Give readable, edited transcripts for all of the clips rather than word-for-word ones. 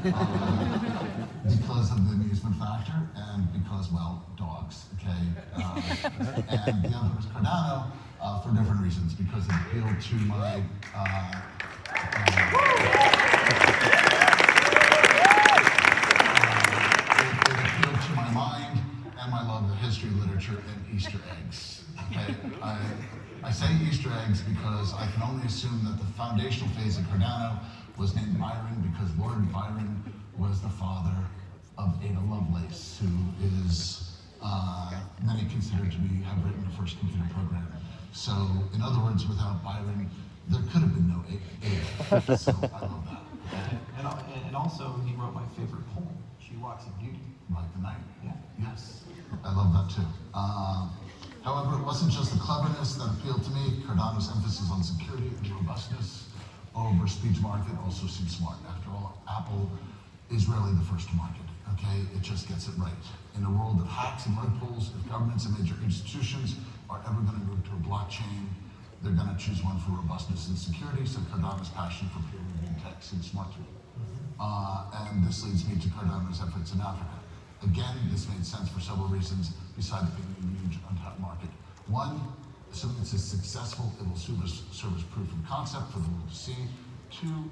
Because of the amusement factor and because, well, dogs, okay? And the other was Cardano for different reasons, because it appealed to my it appealed to my mind and my love of history, literature, and Easter eggs. Okay, I say Easter eggs because I can only assume that the foundational phase of Cardano was named Byron because Lord Byron was the father of Ada Lovelace, who is many considered to have written the first computer program. So, in other words, without Byron, there could have been no Ada. So I love that. And also, he wrote my favorite poem, She Walks in Beauty. Like the night. Yeah. Yes. I love that too. However, it wasn't just the cleverness that appealed to me. Cardano's emphasis on security and robustness over speed to market also seems smart. After all, Apple is rarely the first to market, okay? It just gets it right. In a world of hacks and rug pulls, if governments and major institutions are ever gonna move to a blockchain, they're gonna choose one for robustness and security, so Cardano's passion for peer-reviewed tech seems smart to me. And this leads me to Cardano's efforts in Africa. Again, this made sense for several reasons, besides being a huge untapped market. One, assuming it's successful, it will serve as proof of concept for the world to see. Two,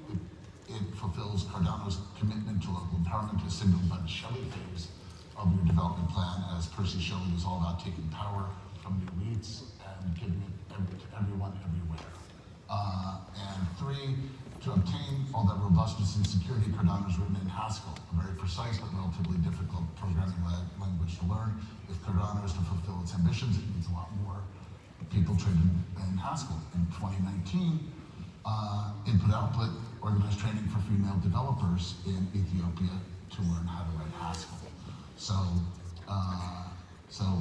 it fulfills Cardano's commitment to local empowerment, as signaled by the Shelley phase of your development plan, as Percy Shelley was all about taking power from the elites and giving it to everyone everywhere. And three, to obtain all that robustness and security, Cardano is written in Haskell, a very precise but relatively difficult programming language to learn. If Cardano is to fulfill its ambitions, it needs a lot more people trained in Haskell. In 2019, Input-Output organized training for female developers in Ethiopia to learn how to write Haskell. So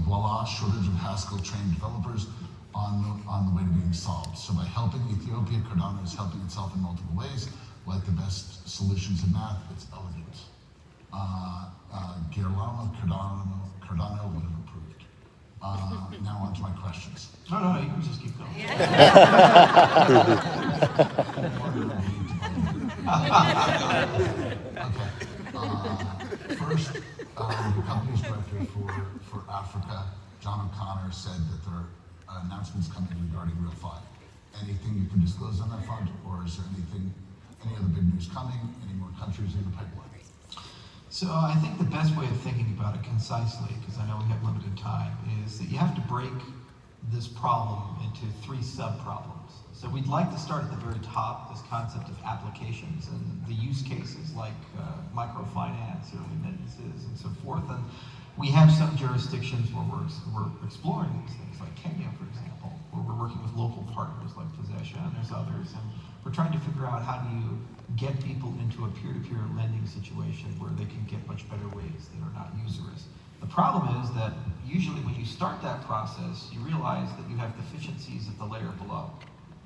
voila, shortage of Haskell-trained developers on the way to being solved. So by helping Ethiopia, Cardano is helping itself in multiple ways. Like the best solutions in math, it's elegant. Girolamo Cardano would have approved. Now on to my questions. No, you can just keep going. Okay. First, the company's director for Africa, John O'Connor, said that there are announcements coming regarding RealFi. Anything you can disclose on that front, or is there any other big news coming? Any more countries in the pipeline? So I think the best way of thinking about it concisely, because I know we have limited time, is that you have to break this problem into three sub-problems. So we'd like to start at the very top, this concept of applications and the use cases like microfinance or remittances and so forth. And we have some jurisdictions where we're exploring these things, like Kenya, for example, where we're working with local partners like Possession, and there's others. And we're trying to figure out how do you get people into a peer-to-peer lending situation where they can get much better rates that are not usurious. The problem is that usually when you start that process, you realize that you have deficiencies at the layer below.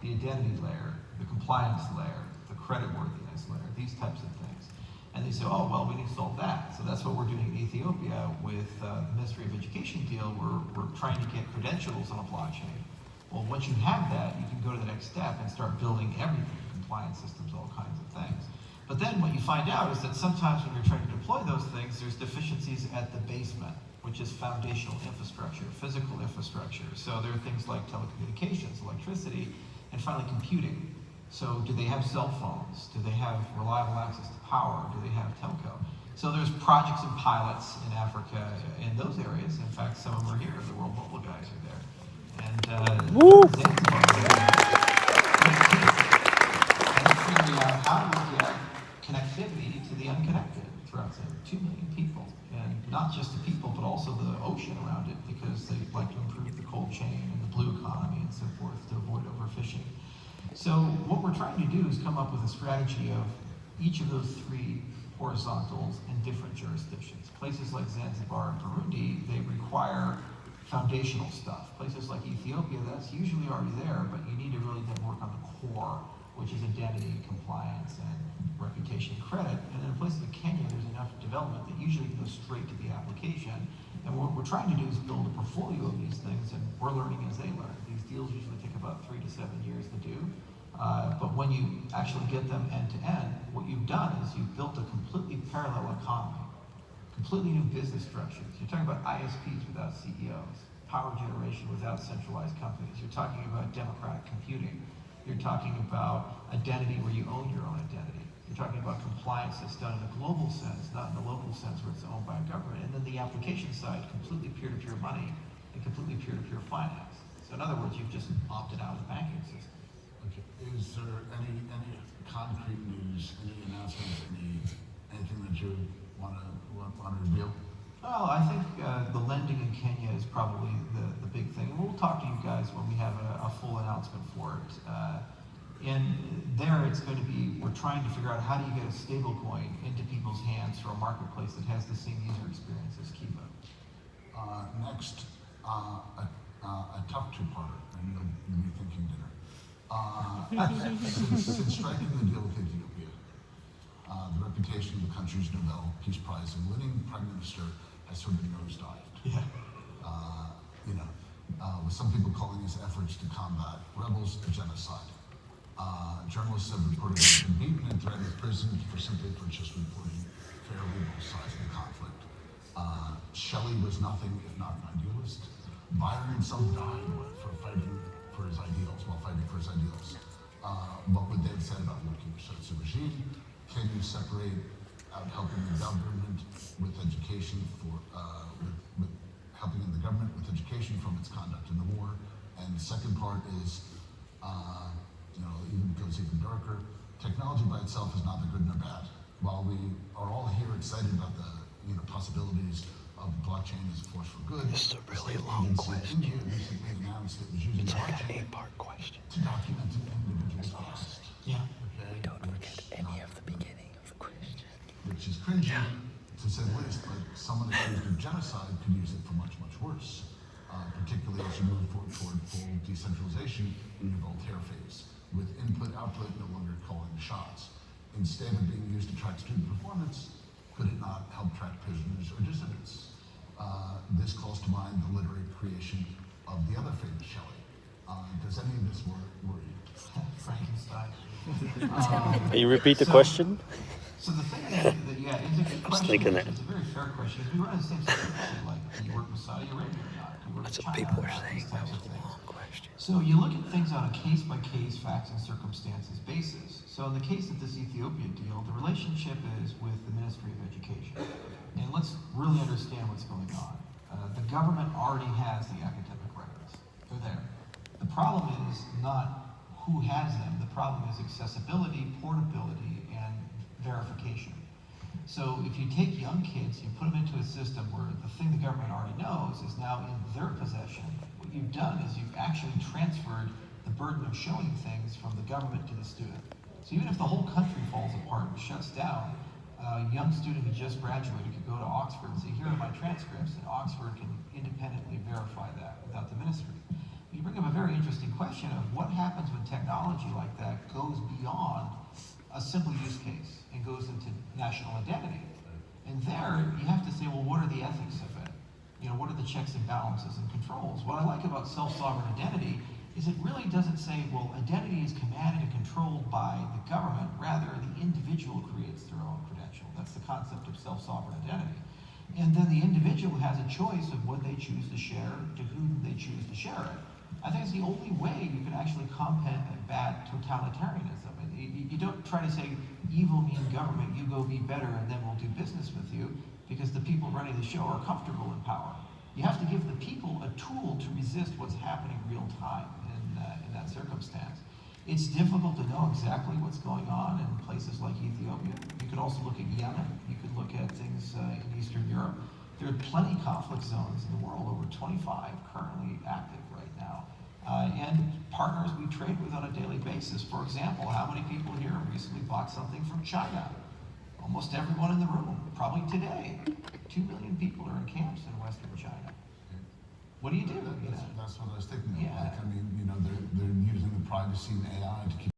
The identity layer, the compliance layer, the creditworthiness layer, these types of things. And they say, oh, well, we need to solve that. So that's what we're doing in Ethiopia with the Ministry of Education deal. We're trying to get credentials on a blockchain. Well, once you have that, you can go to the next step and start building everything, compliance systems, all kinds of things. But then what you find out is that sometimes when you're trying to deploy those things, there's deficiencies at the basement, which is foundational infrastructure, physical infrastructure. So there are things like telecommunications, electricity, and finally computing. So do they have cell phones? Do they have reliable access to power? Do they have telco? So there's projects and pilots in Africa in those areas. In fact, some of them are here. The World Mobile guys are there. And Zanzibar. And figuring out how do we get connectivity to the unconnected throughout Zanzibar. 2 million people. And not just the people, but also the ocean around it, because they'd like to improve the cold chain and the blue economy and so forth to avoid overfishing. So what we're trying to do is come up with a strategy of each of those three horizontals in different jurisdictions. Places like Zanzibar and Burundi, they require foundational stuff. Places like Ethiopia, that's usually already there, but you need to really then work on the core, which is identity, compliance, and reputation credit. And in places like Kenya, there's enough development that usually goes straight to the application. And what we're trying to do is build a portfolio of these things, and we're learning as they learn. These deals usually take about 3 to 7 years to do. But when you actually get them end to end, what you've done is you've built a completely parallel economy, completely new business structures. You're talking about ISPs without CEOs, power generation without centralized companies. You're talking about democratic computing. You're talking about identity where you own your own identity. You're talking about compliance that's done in a global sense, not in a local sense where it's owned by a government. And then the application side, completely peer-to-peer money and completely peer-to-peer finance. So in other words, you've just opted out of the banking system. Okay. Is there any concrete news, any announcements, anything that you want to reveal? Well, I think the lending in Kenya is probably the big thing. And we'll talk to you guys when we have a full announcement for it. And there it's going to be, we're trying to figure out how do you get a stable coin into people's hands for a marketplace that has the same user experience as Kiva. Next, a tough two-parter, and you'll be thinking dinner. Since striking the deal with Ethiopia, the reputation of the country's Nobel Peace Prize and winning prime minister has sort of nosedived. Yeah. With some people calling his efforts to combat rebels a genocide. Journalists have reported he's been beaten and threatened with prison for just reporting fairly both sides of the conflict. Shelley was nothing if not an idealist. Byron himself died while fighting for his ideals. What would they have said about working for such a regime? Can you separate out helping the government with education with helping in the government with education from its conduct in the war? And the second part is, even goes even darker. Technology by itself is neither good nor bad. While we are all here excited about the possibilities of blockchain as a force for good, This is a really long question. India recently announced it was using It's like an blockchain 8-part question. to document an individual's past. Yeah. Okay? Don't forget any of the beginning of the question. Which is cringy, to say the least, but someone accused of genocide could use it for much, much worse, particularly as you move toward full decentralization in your Voltaire phase, with input-output no longer calling the shots. Instead of being used to track student performance, could it not help track prisoners or dissidents? This calls to mind the literary creation of the other famous Shelley. Does any of this worry you? Frankenstein. Can you repeat the question? So the thing that yeah, it's a good I was question. thinking that. It's a very fair question. We run the same situation, like, do you work with Saudi Arabia or not? Do you work That's with what China people or are not? saying. These That types was of a things. long question. So you look at things on a case-by-case, facts and circumstances basis. So in the case of this Ethiopia deal, the relationship is with the Ministry of Education. And let's really understand what's going on. The government already has the academic records. They're there. The problem is not who has them. The problem is accessibility, portability, and verification. So if you take young kids, you put them into a system where the thing the government already knows is now in their possession. What you've done is you've actually transferred the burden of showing things from the government to the student. So even if the whole country falls apart and shuts down, a young student who just graduated could go to Oxford and say, here are my transcripts, and Oxford can independently verify that without the ministry. You bring up a very interesting question of what happens when technology like that goes beyond a simple use case and goes into national identity. And there, you have to say, well, what are the ethics of it? What are the checks and balances and controls? What I like about self-sovereign identity is it really doesn't say, well, identity is commanded and controlled by the government. Rather, the individual creates their own credential. That's the concept of self-sovereign identity. And then the individual has a choice of what they choose to share, to whom they choose to share it. I think it's the only way you can actually combat bad totalitarianism. You don't try to say, evil means government, you go be better and then we'll do business with you, because the people running the show are comfortable in power. You have to give the people a tool to resist what's happening real time in that circumstance. It's difficult to know exactly what's going on in places like Ethiopia. You could also look at Yemen. You could look at things in Eastern Europe. There are plenty conflict zones in the world, over 25 currently active right now. And partners we trade with on a daily basis. For example, how many people here recently bought something from China? Almost everyone in the room, probably today. 2 million people are in camps in Western China. What do you do? That's what I was thinking of. Yeah. They're using the privacy and AI to keep